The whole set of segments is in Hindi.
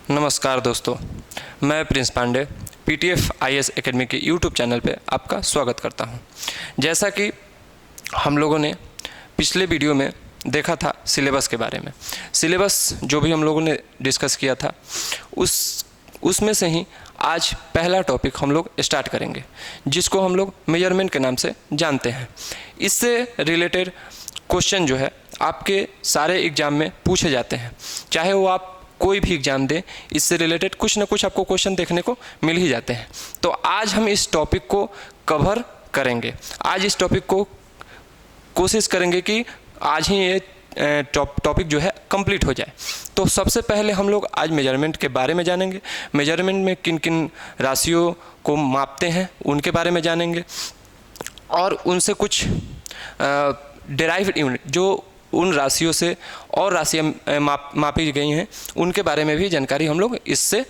नमस्कार दोस्तों, मैं Prince Pandey PTF IAS academy के यूट्यूब चैनल पे आपका स्वागत करता हूं। जैसा कि हम लोगों ने पिछले वीडियो में देखा था सिलेबस के बारे में, सिलेबस जो भी हम लोगों ने डिस्कस किया था उसमें से ही आज पहला टॉपिक हम लोग स्टार्ट करेंगे, जिसको हम लोग मेजरमेंट के नाम से जानते हैं। इससे रिलेटेड क्वेश्चन जो है आपके सारे एग्ज़ाम में पूछे जाते हैं, चाहे वो आप कोई भी एग्ज़ाम दें, इससे रिलेटेड कुछ ना कुछ आपको क्वेश्चन देखने को मिल ही जाते हैं। तो आज हम इस टॉपिक को कवर करेंगे। आज इस टॉपिक को कोशिश करेंगे कि आज ही ये टॉपिक जो है कंप्लीट हो जाए। तो सबसे पहले हम लोग आज मेजरमेंट के बारे में जानेंगे। मेजरमेंट में किन किन राशियों को मापते हैं उनके बारे में जानेंगे, और उनसे कुछ डेराइव्ड यूनिट जो उन राशियों से और राशियाँ मापी गई हैं उनके बारे में भी जानकारी हम लोग इससे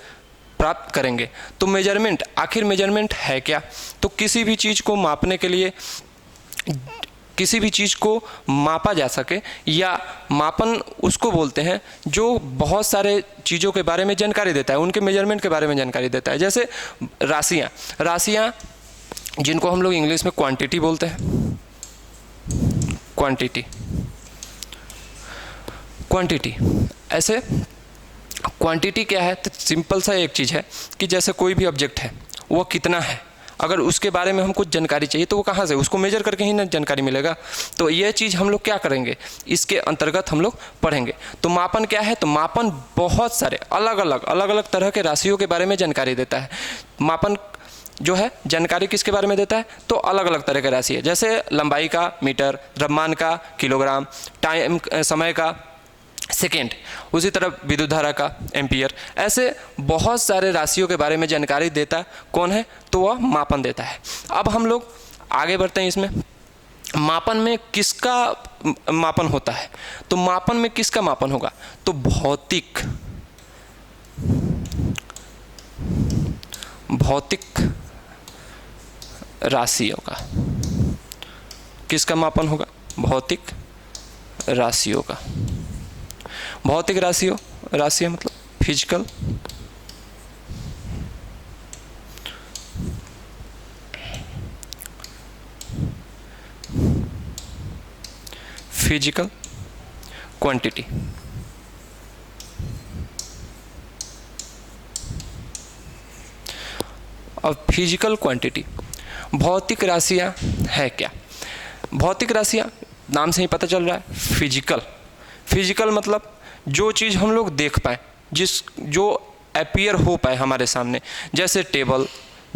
प्राप्त करेंगे। तो मेजरमेंट, आखिर मेजरमेंट है क्या? तो किसी भी चीज़ को मापने के लिए, किसी भी चीज़ को मापा जा सके, या मापन उसको बोलते हैं जो बहुत सारे चीज़ों के बारे में जानकारी देता है, उनके मेजरमेंट के बारे में जानकारी देता है। जैसे राशियाँ जिनको हम लोग इंग्लिश में क्वांटिटी बोलते हैं। क्वांटिटी ऐसे क्वांटिटी क्या है? तो सिंपल सा एक चीज़ है कि जैसे कोई भी ऑब्जेक्ट है वो कितना है, अगर उसके बारे में हमको जानकारी चाहिए तो वो कहाँ से, उसको मेजर करके ही ना जानकारी मिलेगा। तो ये चीज़ हम लोग क्या करेंगे, इसके अंतर्गत हम लोग पढ़ेंगे। तो मापन क्या है? तो मापन बहुत सारे अलग अलग तरह के राशियों के बारे में जानकारी देता है। मापन जो है जानकारी किसके बारे में देता है? तो अलग अलग तरह के राशि है। जैसे लंबाई का मीटर, द्रव्यमान का किलोग्राम, टाइम समय का सेकेंड, उसी तरह विद्युत धारा का एम्पियर। ऐसे बहुत सारे राशियों के बारे में जानकारी देता कौन है? तो वह मापन देता है। अब हम लोग आगे बढ़ते हैं। इसमें मापन में किसका मापन होता है? तो मापन में किसका मापन होगा? तो भौतिक राशियों का। किसका मापन होगा? भौतिक राशियों का। भौतिक राशियाँ मतलब फिजिकल क्वांटिटी। अब फिजिकल क्वांटिटी, भौतिक राशियाँ है क्या? भौतिक राशियाँ नाम से ही पता चल रहा है। फिजिकल मतलब जो चीज़ हम लोग देख पाए, जो अपीयर हो पाए हमारे सामने, जैसे टेबल,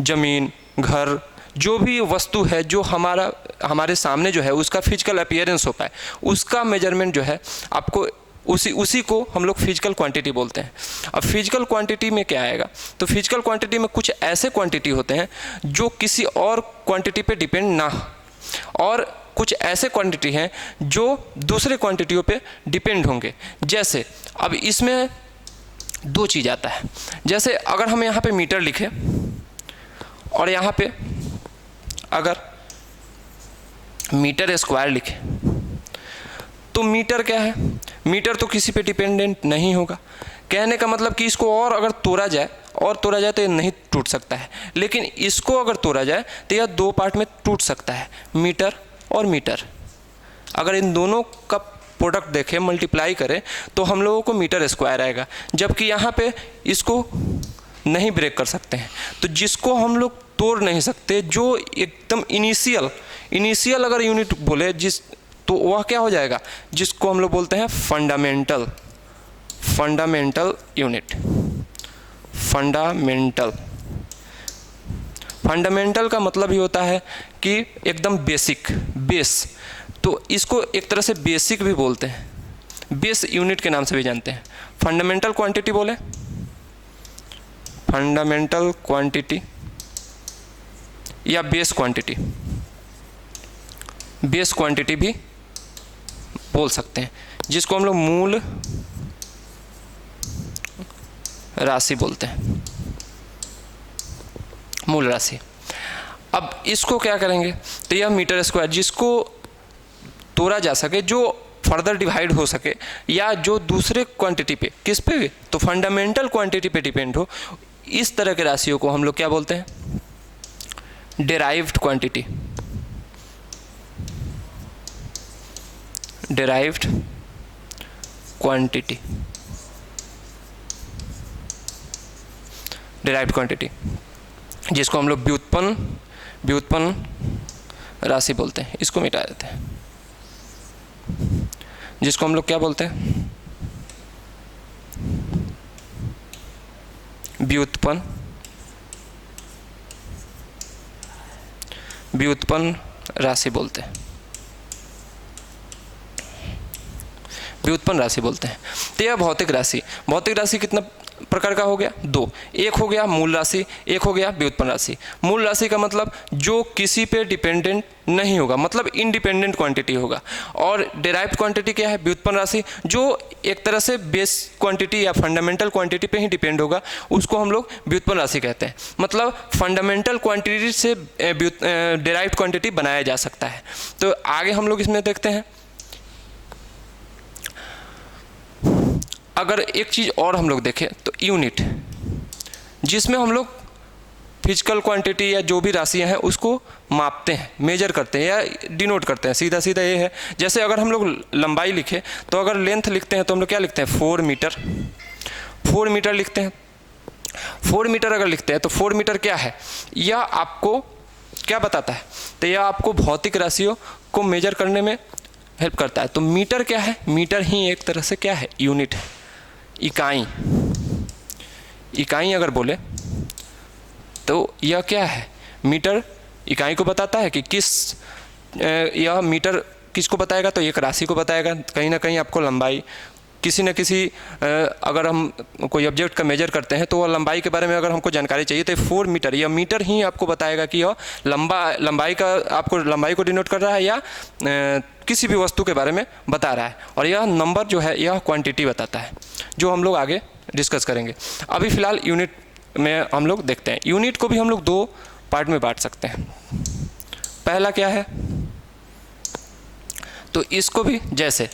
ज़मीन, घर, जो भी वस्तु है जो हमारे सामने जो है उसका फिजिकल अपीयरेंस हो पाए, उसका मेजरमेंट जो है आपको उसी को हम लोग फिजिकल क्वांटिटी बोलते हैं। अब फिजिकल क्वांटिटी में क्या आएगा? तो फिजिकल क्वांटिटी में कुछ ऐसे क्वांटिटी होते हैं जो किसी और क्वांटिटी पे डिपेंड ना हो, और कुछ ऐसे क्वांटिटी हैं जो दूसरे क्वांटिटियों पे डिपेंड होंगे। जैसे अब इसमें दो चीज़ आता है। जैसे अगर हम यहाँ पे मीटर लिखें और यहाँ पे अगर मीटर स्क्वायर लिखें, तो मीटर क्या है? मीटर तो किसी पे डिपेंडेंट नहीं होगा। कहने का मतलब कि इसको और अगर तोड़ा जाए तो ये नहीं टूट सकता है, लेकिन इसको अगर तोड़ा जाए तो यह दो पार्ट में टूट सकता है, मीटर और मीटर। अगर इन दोनों का प्रोडक्ट देखें, मल्टीप्लाई करें, तो हम लोगों को मीटर स्क्वायर आएगा। जबकि यहाँ पे इसको नहीं ब्रेक कर सकते हैं, तो जिसको हम लोग तोड़ नहीं सकते, जो एकदम इनिशियल अगर यूनिट बोले तो वह क्या हो जाएगा? जिसको हम लोग बोलते हैं फंडामेंटल यूनिट। फंडामेंटल का मतलब ही होता है कि एकदम बेस। तो इसको एक तरह से बेसिक भी बोलते हैं, बेस यूनिट के नाम से भी जानते हैं। फंडामेंटल क्वांटिटी बोले, फंडामेंटल क्वांटिटी या बेस क्वांटिटी भी बोल सकते हैं, जिसको हम लोग मूल राशि बोलते हैं, मूल राशि। अब इसको क्या करेंगे? तो यह मीटर स्क्वायर जिसको तोड़ा जा सके, जो फर्दर डिवाइड हो सके, या जो दूसरे क्वांटिटी पे, किस पे, तो फंडामेंटल क्वांटिटी पे डिपेंड हो, इस तरह के राशियों को हम लोग क्या बोलते हैं? Derived quantity. Derived quantity, derived quantity, जिसको हम लोग व्युत्पन्न राशि बोलते हैं। इसको मिटा देते हैं, जिसको हम लोग क्या बोलते हैं? व्युत्पन्न राशि बोलते हैं, व्युत्पन्न राशि बोलते हैं। तो यह भौतिक राशि कितना प्रकार का हो गया? दो। एक हो गया मूल राशि, एक हो गया व्युत्पन्न राशि। मूल राशि का मतलब जो किसी पे डिपेंडेंट नहीं होगा, मतलब इंडिपेंडेंट क्वांटिटी होगा। और डेराइव्ड क्वांटिटी क्या है? व्युत्पन्न राशि, जो एक तरह से बेस क्वांटिटी या फंडामेंटल क्वांटिटी पे ही डिपेंड होगा, उसको हम लोग व्युत्पन्न राशि कहते हैं। मतलब फंडामेंटल क्वांटिटी से डेराइव्ड क्वांटिटी बनाया जा सकता है। तो आगे हम लोग इसमें देखते हैं। अगर एक चीज़ और हम लोग देखें तो यूनिट, जिसमें हम लोग फिजिकल क्वांटिटी या जो भी राशियां हैं उसको मापते हैं, मेजर करते हैं या डिनोट करते हैं। सीधा सीधा ये है, जैसे अगर हम लोग लंबाई लिखें तो अगर लेंथ लिखते हैं तो हम लोग क्या लिखते हैं? 4 मीटर। 4 मीटर लिखते हैं। 4 मीटर अगर लिखते हैं तो 4 मीटर क्या है? यह आपको क्या बताता है? तो यह आपको भौतिक राशियों को मेजर करने में हेल्प करता है। तो मीटर क्या है? मीटर ही एक तरह से क्या है? यूनिट है, इकाई। इकाई अगर बोले तो यह क्या है? मीटर इकाई को बताता है कि यह मीटर किसको बताएगा? तो एक राशि को बताएगा। कहीं ना कहीं आपको लंबाई, किसी न किसी अगर हम कोई ऑब्जेक्ट का मेजर करते हैं तो वह लंबाई के बारे में अगर हमको जानकारी चाहिए तो 4 मीटर, यह मीटर ही आपको बताएगा कि यह लंबाई का, आपको लंबाई को डिनोट कर रहा है या किसी भी वस्तु के बारे में बता रहा है। और यह नंबर जो है यह क्वांटिटी बताता है, जो हम लोग आगे डिस्कस करेंगे। अभी फ़िलहाल यूनिट में हम लोग देखते हैं। यूनिट को भी हम लोग 2 पार्ट में बांट सकते हैं। पहला क्या है? तो इसको भी जैसे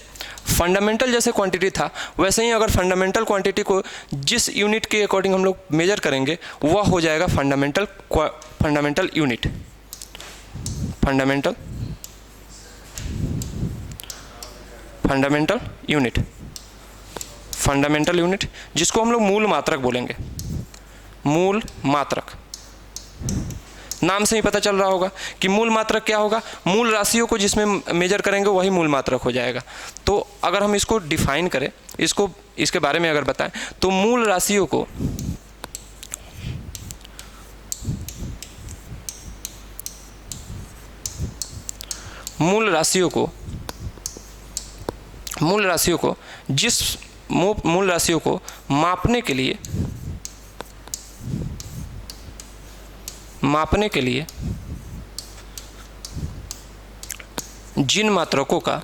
फंडामेंटल जैसे क्वांटिटी था वैसे ही अगर फंडामेंटल क्वांटिटी को जिस यूनिट के अकॉर्डिंग हम लोग मेजर करेंगे वह हो जाएगा फंडामेंटल यूनिट। फंडामेंटल यूनिट, जिसको हम लोग मूल मात्रक बोलेंगे। मूल मात्रक, नाम से ही पता चल रहा होगा कि मूल मात्रक क्या होगा? मूल राशियों को जिसमें मेजर करेंगे वही मूल मात्रक हो जाएगा। तो अगर हम इसको डिफाइन करें, इसके बारे में अगर बताएं तो मूल राशियों को मापने के लिए जिन मात्रकों का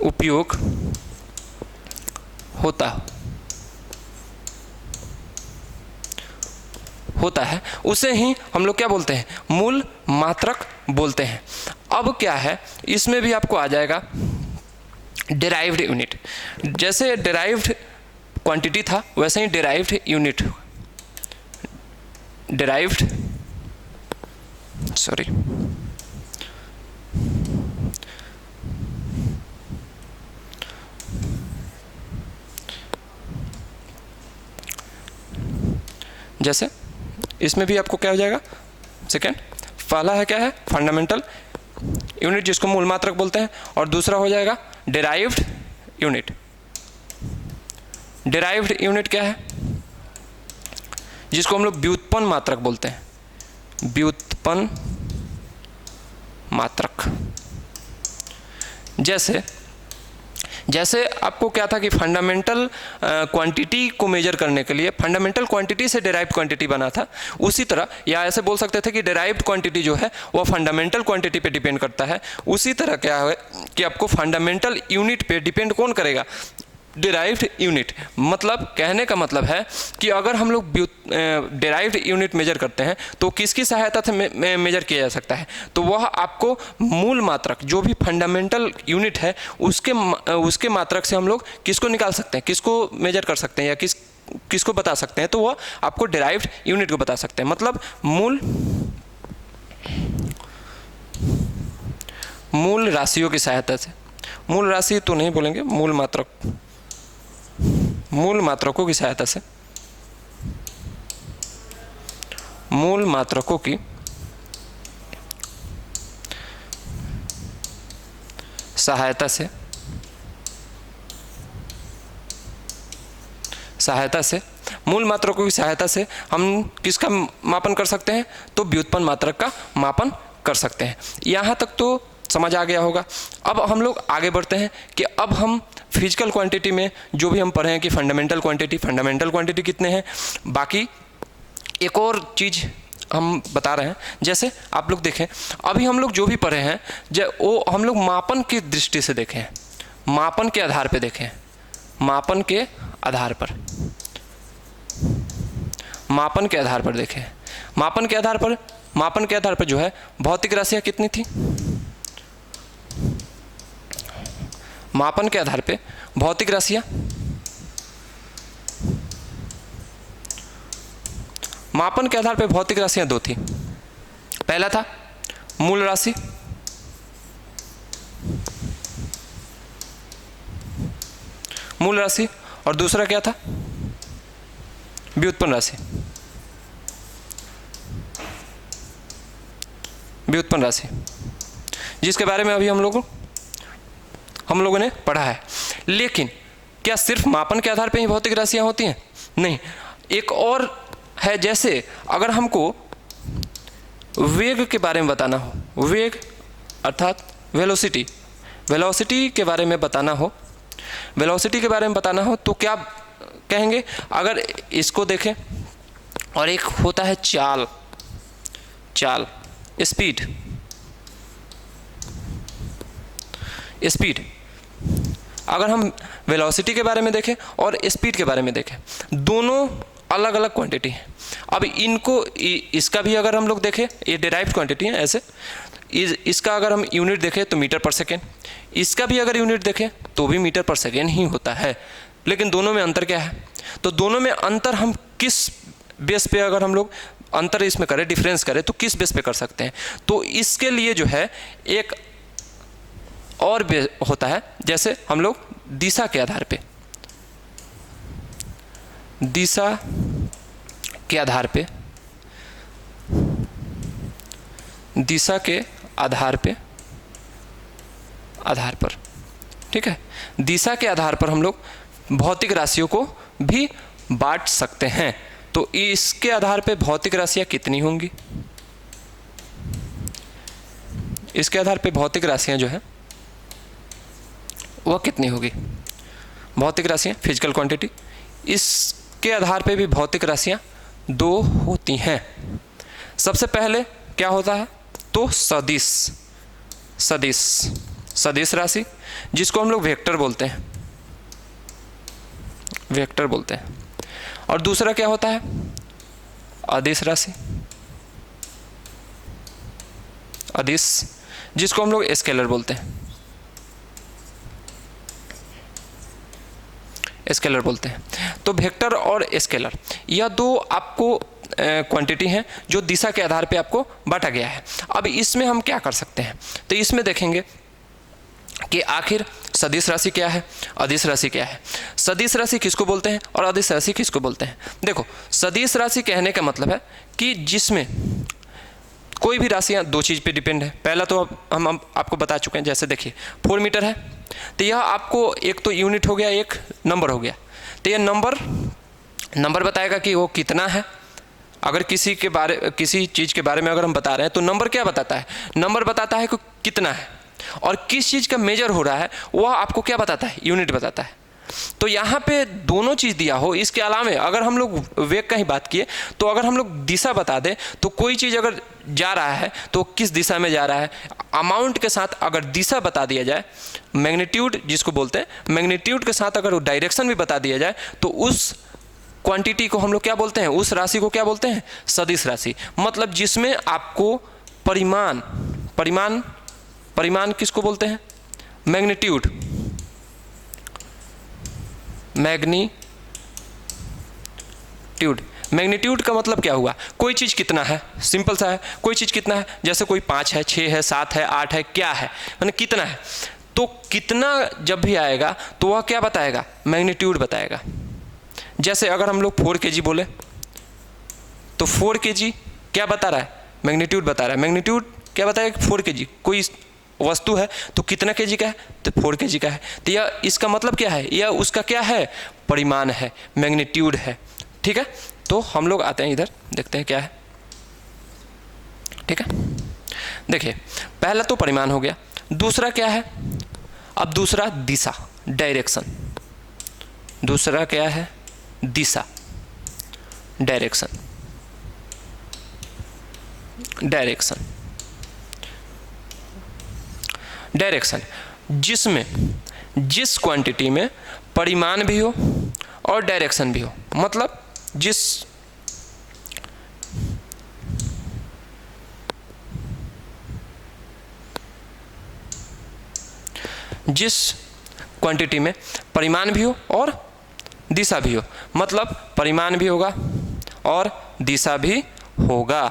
उपयोग होता है उसे ही हम लोग क्या बोलते हैं? मूल मात्रक बोलते हैं। अब क्या है, इसमें भी आपको आ जाएगा डेराइव्ड यूनिट। जैसे डेराइव्ड क्वांटिटी था वैसे ही डेराइव्ड यूनिट, जैसे इसमें भी आपको क्या हो जाएगा? सेकेंड, पहला है क्या है? फंडामेंटल यूनिट, जिसको मूल मात्रक बोलते हैं, और दूसरा हो जाएगा डेराइव्ड यूनिट। डेराइव्ड यूनिट क्या है? जिसको हम लोग व्युत्पन्न मात्रक बोलते हैं। व्युत्पन्न मात्रक, जैसे आपको क्या था कि फंडामेंटल क्वांटिटी को मेजर करने के लिए फंडामेंटल क्वांटिटी से डेराइव्ड क्वांटिटी बना था, उसी तरह, या ऐसे बोल सकते थे कि डेराइव्ड क्वांटिटी जो है वो फंडामेंटल क्वांटिटी पे डिपेंड करता है। उसी तरह क्या है कि आपको फंडामेंटल यूनिट पे डिपेंड कौन करेगा? डिराइव्ड यूनिट, मतलब कहने का मतलब है कि अगर हम लोग डिराइव्ड यूनिट मेजर करते हैं तो किसकी सहायता से मेजर किया जा सकता है, तो वह आपको मूल मात्रक, जो भी फंडामेंटल यूनिट है उसके मात्रक से हम लोग किसको निकाल सकते हैं, किसको मेजर कर सकते हैं या किसको बता सकते हैं, तो वह आपको डिराइव्ड यूनिट को बता सकते हैं। मतलब मूल राशियों की सहायता से, मूल राशि तो नहीं बोलेंगे, मूल मात्रकों की सहायता से, मूल मात्रकों की सहायता से मूल मात्रकों की सहायता से हम किसका मापन कर सकते हैं, तो व्युत्पन्न मात्रक का मापन कर सकते हैं। यहाँ तक तो समझ आ गया होगा। अब हम लोग आगे बढ़ते हैं कि अब हम फिजिकल क्वांटिटी में जो भी हम पढ़े हैं कि फंडामेंटल क्वांटिटी कितने हैं, बाकी एक और चीज़ हम बता रहे हैं। जैसे आप लोग देखें, अभी हम लोग जो भी पढ़े हैं वो हम लोग मापन की दृष्टि से देखें, मापन के आधार पर देखें, मापन के आधार पर देखें। मापन के आधार पर जो है भौतिक राशियाँ कितनी थी, मापन के आधार पे भौतिक राशियाँ, मापन के आधार पे भौतिक राशियाँ दो थी। पहला था मूल राशि, और दूसरा क्या था, व्युत्पन्न राशि, जिसके बारे में अभी हम लोगों ने पढ़ा है। लेकिन क्या सिर्फ मापन के आधार पे ही भौतिक राशियां होती हैं? नहीं, एक और है। जैसे अगर हमको वेग के बारे में बताना हो, वेग अर्थात वेलोसिटी के बारे में बताना हो, तो क्या कहेंगे? अगर इसको देखें, और एक होता है चाल, स्पीड। अगर हम वेलोसिटी के बारे में देखें और स्पीड के बारे में देखें, दोनों अलग अलग क्वांटिटी हैं। अब इसका भी अगर हम लोग देखें, ये डिराइव्ड क्वांटिटी है। ऐसे इसका अगर हम यूनिट देखें तो मीटर पर सेकेंड, इसका भी अगर यूनिट देखें तो भी मीटर पर सेकेंड ही होता है। लेकिन दोनों में अंतर क्या है? तो दोनों में अंतर हम किस बेस पे, अगर हम लोग अंतर इसमें करें, डिफरेंस करें, तो किस बेस पे कर सकते हैं? तो इसके लिए जो है एक और होता है। जैसे हम लोग दिशा के आधार पे ठीक है, दिशा के आधार पर हम लोग भौतिक राशियों को भी बांट सकते हैं। तो इसके आधार पे भौतिक राशियां कितनी होंगी, इसके आधार पे भौतिक राशियां जो है वह कितनी होगी, भौतिक राशियां, फिजिकल क्वांटिटी। इसके आधार पे भी भौतिक राशियां दो होती हैं। सबसे पहले क्या होता है, तो सदिश राशि, जिसको हम लोग वेक्टर बोलते हैं। और दूसरा क्या होता है, अदिश राशि, जिसको हम लोग स्केलर बोलते हैं। तो वेक्टर और स्केलर, यह दो आपको क्वांटिटी हैं जो दिशा के आधार पे आपको बांटा गया है। अब इसमें हम क्या कर सकते हैं, तो इसमें देखेंगे कि आखिर सदिश राशि क्या है, अदिश राशि क्या है। सदिश राशि किसको बोलते हैं और अदिश राशि किसको बोलते हैं? देखो, सदिश राशि कहने का मतलब है कि जिसमें कोई भी राशियाँ दो चीज़ पे डिपेंड है। पहला तो हम आपको बता चुके हैं। जैसे देखिए 4 मीटर है, तो यह आपको एक तो यूनिट हो गया, एक नंबर हो गया। तो यह नंबर बताएगा कि वो कितना है। अगर किसी चीज़ के बारे में अगर हम बता रहे हैं तो नंबर क्या बताता है, नंबर बताता है कि कितना है, और किस चीज़ का मेजर हो रहा है वह आपको क्या बताता है, यूनिट बताता है। तो यहाँ पे दोनों चीज़ दिया हो। इसके अलावा अगर हम लोग वेग का ही बात किए, तो अगर हम लोग दिशा बता दें, तो कोई चीज़ अगर जा रहा है तो किस दिशा में जा रहा है। अमाउंट के साथ अगर दिशा बता दिया जाए, मैग्नीट्यूड जिसको बोलते हैं, मैग्नीट्यूड के साथ अगर डायरेक्शन भी बता दिया जाए तो उस क्वांटिटी को हम लोग क्या बोलते हैं, उस राशि को क्या बोलते हैं, सदिश राशि। मतलब जिसमें आपको परिमाण किसको बोलते हैं, मैग्नीट्यूड। मैग्नीट्यूड का मतलब क्या हुआ, कोई चीज़ कितना है, सिंपल सा है, कोई चीज़ कितना है, जैसे कोई 5 है, 6 है, 7 है, 8 है, क्या है, माने कितना है। तो कितना जब भी आएगा तो वह क्या बताएगा, मैग्नीट्यूड बताएगा। जैसे अगर हम लोग 4 kg बोले तो 4 kg क्या बता रहा है, मैग्नीट्यूड बता रहा है। मैग्नीट्यूड क्या बताएगा, 4 kg। कोई वस्तु है तो कितना kg का है, तो 4 kg का है। तो यह इसका मतलब क्या है, यह उसका क्या है, परिमाण है, मैग्नीट्यूड है। ठीक है, तो हम लोग आते हैं इधर, देखते हैं क्या है। ठीक है, देखिए पहला तो परिमाण हो गया, दूसरा क्या है, अब दूसरा दिशा, डायरेक्शन। दूसरा क्या है, दिशा, डायरेक्शन। डायरेक्शन जिसमें जिस क्वांटिटी में परिमाण भी हो और डायरेक्शन भी हो, मतलब जिस क्वांटिटी में परिमाण भी हो और दिशा भी हो, मतलब परिमाण भी होगा और दिशा भी होगा।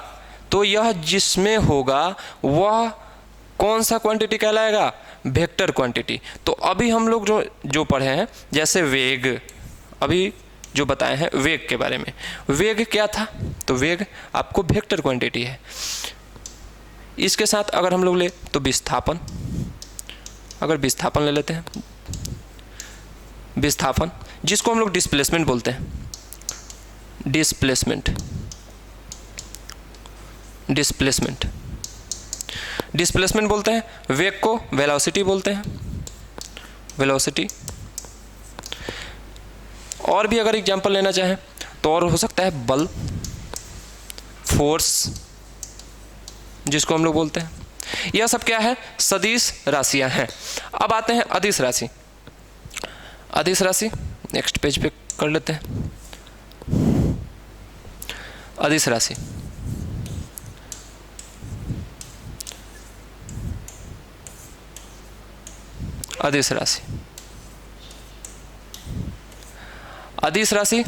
तो यह जिसमें होगा वह कौन सा क्वांटिटी कहलाएगा, वेक्टर क्वांटिटी। तो अभी हम लोग जो पढ़े हैं, जैसे वेग, अभी जो बताए हैं वेग के बारे में, वेग क्या था, तो वेग आपको वेक्टर क्वांटिटी है। इसके साथ अगर हम लोग ले तो विस्थापन, अगर विस्थापन ले लेते हैं, विस्थापन जिसको हम लोग डिस्प्लेसमेंट बोलते हैं, डिस्प्लेसमेंट बोलते हैं। वेग को वेलोसिटी बोलते हैं, वेलोसिटी। और भी अगर एग्जांपल लेना चाहें तो और हो सकता है बल, फोर्स जिसको हम लोग बोलते हैं। यह सब क्या है, सदिश राशियां हैं। अब आते हैं अदिश राशि। अदिश राशि नेक्स्ट पेज पे कर लेते हैं। अदिश राशि, अदिश राशि, अदिश राशि।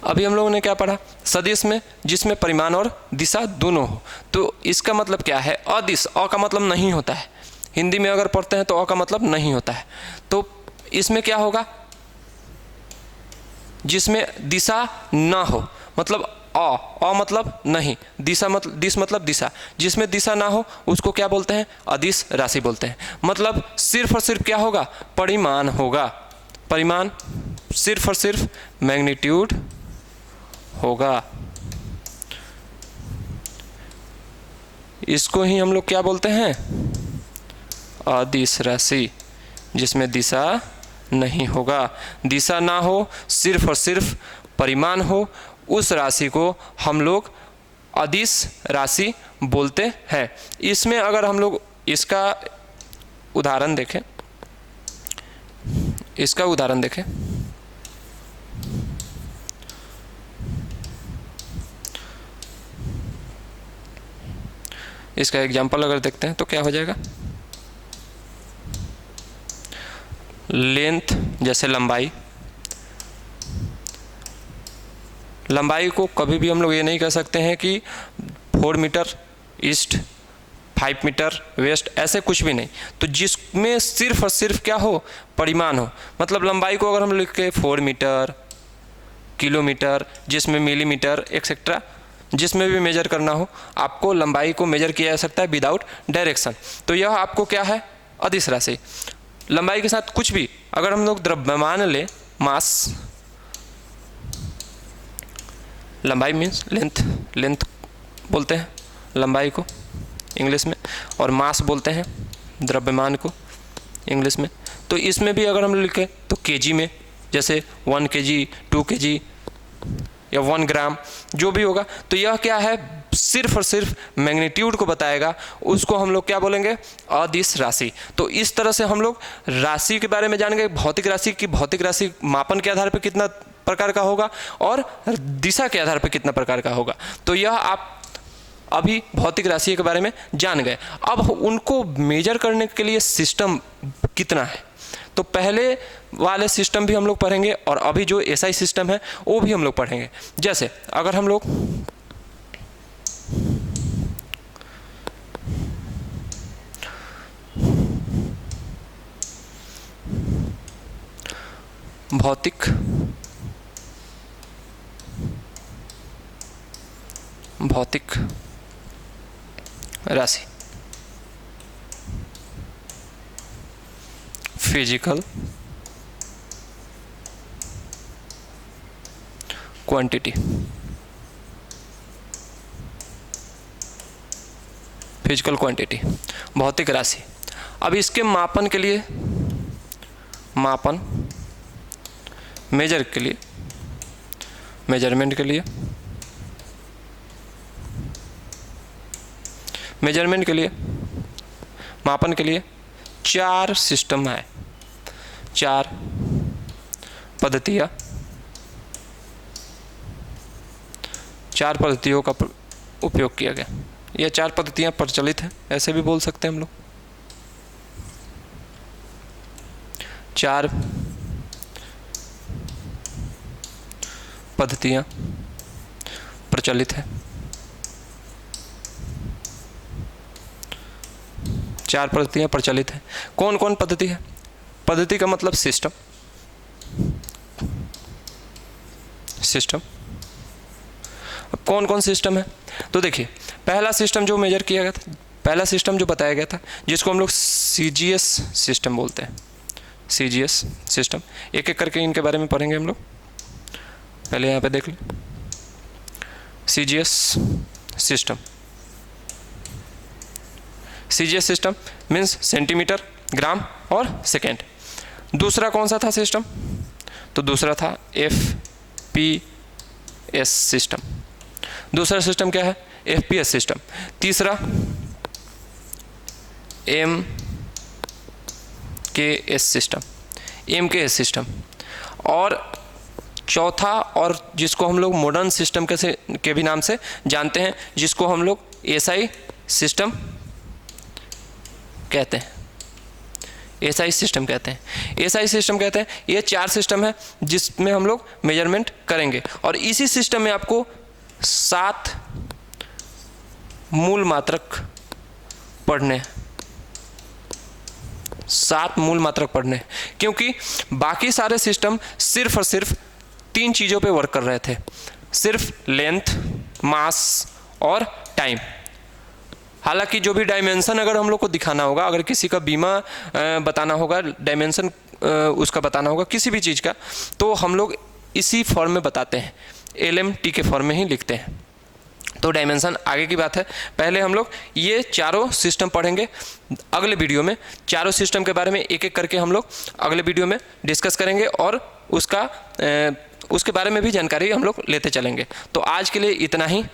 अभी हम लोगों ने क्या पढ़ा, सदिश में जिसमें परिमाण और दिशा दोनों हो। तो इसका मतलब क्या है, अदिश, अ का मतलब नहीं होता है, हिंदी में अगर पढ़ते हैं तो अ का मतलब नहीं होता है। तो इसमें क्या होगा, जिसमें दिशा ना हो, मतलब अ मतलब नहीं, दिशा मतलब दिश मतलब दिशा, जिसमें दिशा ना हो उसको क्या बोलते हैं, अदिश राशि बोलते हैं। मतलब सिर्फ और सिर्फ क्या होगा, परिमाण होगा, परिमाण, सिर्फ और सिर्फ मैग्नीट्यूड होगा। इसको ही हम लोग क्या बोलते हैं, अदिश राशि, जिसमें दिशा नहीं होगा, दिशा ना हो, सिर्फ और सिर्फ परिमाण हो, उस राशि को हम लोग अदिश राशि बोलते हैं। इसमें अगर हम लोग इसका उदाहरण देखें, इसका उदाहरण देखें, इसका एग्जाम्पल अगर देखते हैं तो क्या हो जाएगा, लेंथ जैसे लंबाई, लंबाई को कभी भी हम लोग ये नहीं कह सकते हैं कि 4 मीटर ईस्ट, 5 मीटर वेस्ट, ऐसे कुछ भी नहीं। तो जिसमें सिर्फ और सिर्फ क्या हो, परिमाण हो। मतलब लंबाई को अगर हम लिख के 4 मीटर, किलोमीटर, जिसमें मिलीमीटर एक्सेट्रा, जिसमें भी मेजर करना हो, आपको लंबाई को मेजर किया जा सकता है विदाउट डायरेक्शन। तो यह आपको क्या है, अदिश राशि। लंबाई के साथ कुछ भी अगर हम लोग द्रव्यमान ले, मास, लंबाई मीन्स लेंथ, लेंथ बोलते हैं लंबाई को इंग्लिश में, और मास बोलते हैं द्रव्यमान को इंग्लिश में। तो इसमें भी अगर हम लिखें तो केजी में, जैसे 1 kg, 2 kg, या 1 ग्राम जो भी होगा, तो यह क्या है, सिर्फ और सिर्फ मैग्नीट्यूड को बताएगा, उसको हम लोग क्या बोलेंगे, अदिश राशि। तो इस तरह से हम लोग राशि के बारे में जान गए, भौतिक राशि की भौतिक राशि मापन के आधार पर कितना प्रकार का होगा और दिशा के आधार पर कितना प्रकार का होगा। तो यह आप अभी भौतिक राशि के बारे में जान गए। अब उनको मेजर करने के लिए सिस्टम कितना है, तो पहले वाले सिस्टम भी हम लोग पढ़ेंगे और अभी जो एसआई सिस्टम है वो भी हम लोग पढ़ेंगे। जैसे अगर हम लोग भौतिक राशि, फिजिकल क्वांटिटी, फिजिकल क्वांटिटी, भौतिक राशि। अब इसके मापन के लिए, मापन मेजर के लिए, मेजरमेंट के लिए, मेजरमेंट के लिए, मापन के लिए 4 सिस्टम है, 4 पद्धतियाँ, 4 पद्धतियों का उपयोग किया गया। यह 4 पद्धतियाँ प्रचलित हैं, ऐसे भी बोल सकते हैं हम लोग। 4 पद्धतियाँ प्रचलित हैं, 4 पद्धतियाँ प्रचलित हैं। कौन कौन पद्धति है? पद्धति का मतलब सिस्टम, सिस्टम। अब कौन कौन सिस्टम है, तो देखिए पहला सिस्टम जो मेजर किया गया था, पहला सिस्टम जो बताया गया था, जिसको हम लोग सीजीएस सिस्टम बोलते हैं, सीजीएस सिस्टम। एक एक करके इनके बारे में पढ़ेंगे हम लोग। पहले यहाँ पे देख लें, CGS system. CGS system means centimetre, gram और सेकेंड। दूसरा कौन सा था सिस्टम, तो दूसरा था एफपीएस सिस्टम। दूसरा सिस्टम क्या है, एफपीएस सिस्टम। तीसरा एमकेएस सिस्टम, एमकेएस सिस्टम। और चौथा, और जिसको हम लोग मॉडर्न सिस्टम के भी नाम से जानते हैं, जिसको हम लोग एसआई सिस्टम कहते हैं, एसआई सिस्टम कहते हैं, एसआई सिस्टम कहते हैं। ये 4 सिस्टम है जिसमें हम लोग मेजरमेंट करेंगे। और इसी सिस्टम में आपको 7 मूल मात्रक पढ़ने, 7 मूल मात्रक पढ़ने, क्योंकि बाकी सारे सिस्टम सिर्फ और सिर्फ 3 चीज़ों पे वर्क कर रहे थे, सिर्फ लेंथ, मास और टाइम। हालांकि जो भी डायमेंशन अगर हम लोग को दिखाना होगा, अगर किसी का बीमा बताना होगा, डायमेंशन उसका बताना होगा किसी भी चीज़ का, तो हम लोग इसी फॉर्म में बताते हैं, LMT के फॉर्म में ही लिखते हैं। तो डायमेंशन आगे की बात है। पहले हम लोग ये चारों सिस्टम पढ़ेंगे। अगले वीडियो में चारों सिस्टम के बारे में एक एक करके हम लोग अगले वीडियो में डिस्कस करेंगे और उसके बारे में भी जानकारी हम लोग लेते चलेंगे। तो आज के लिए इतना ही,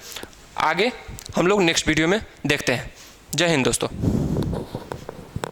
आगे हम लोग नेक्स्ट वीडियो में देखते हैं। जय हिंद दोस्तों।